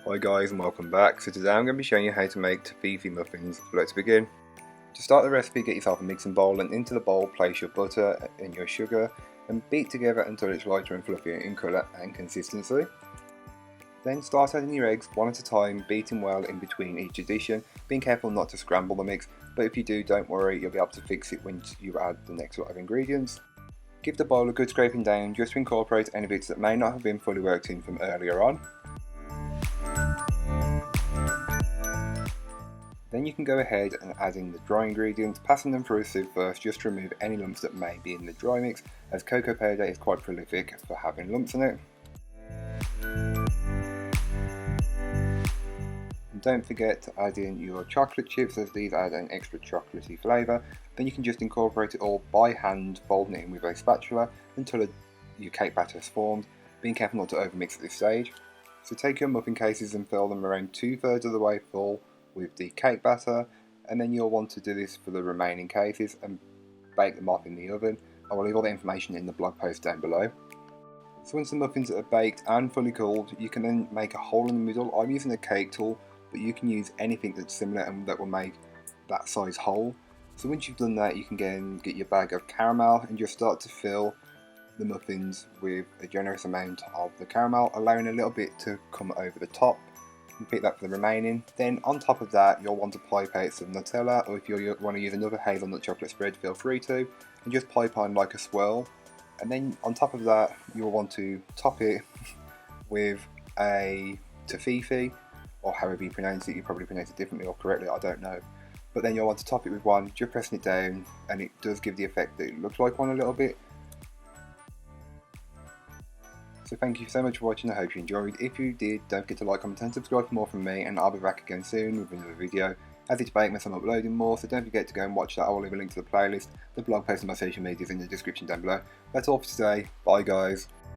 Hi guys and welcome back. So today I'm going to be showing you how to make Toffifee Muffins. Let's begin. To start the recipe, get yourself a mixing bowl and into the bowl place your butter and your sugar and beat together until it's lighter and fluffier in colour and consistency. Then start adding your eggs one at a time, beating well in between each addition, being careful not to scramble the mix, but if you do, don't worry, you'll be able to fix it once you add the next lot of ingredients. Give the bowl a good scraping down just to incorporate any bits that may not have been fully worked in from earlier on. Then you can go ahead and add in the dry ingredients, passing them through a sieve first just to remove any lumps that may be in the dry mix, as cocoa powder is quite prolific for having lumps in it. And don't forget to add in your chocolate chips, as these add an extra chocolatey flavour. Then you can just incorporate it all by hand, folding it in with a spatula until your cake batter is formed, being careful not to overmix at this stage. So take your muffin cases and fill them around 2/3 of the way full with the cake batter, and then you'll want to do this for the remaining cases and bake them off in the oven. I will leave all the information in the blog post down below. So once the muffins are baked and fully cooled, you can then make a hole in the middle. I'm using a cake tool, but you can use anything that's similar and that will make that size hole. So once you've done that, you can get your bag of caramel and just start to fill the muffins with a generous amount of the caramel, allowing a little bit to come over the top. Repeat that for the remaining. Then on top of that, you'll want to pipe out some Nutella, or if you want to use another hazelnut chocolate spread, feel free to, and just pipe on like a swirl. And then on top of that, you'll want to top it with a Toffifee, or however you pronounce it. You probably pronounce it differently or correctly, I don't know. But then you'll want to top it with one, just pressing it down, and it does give the effect that it looks like one a little bit. So thank you so much for watching. I hope you enjoyed. If you did, don't forget to like, comment and subscribe for more from me, and I'll be back again soon with another video. As it's Bakemas, I'm uploading more, so don't forget to go and watch that. I will leave a link to the playlist, the blog post and my social medias in the description down below. That's all for today. Bye guys.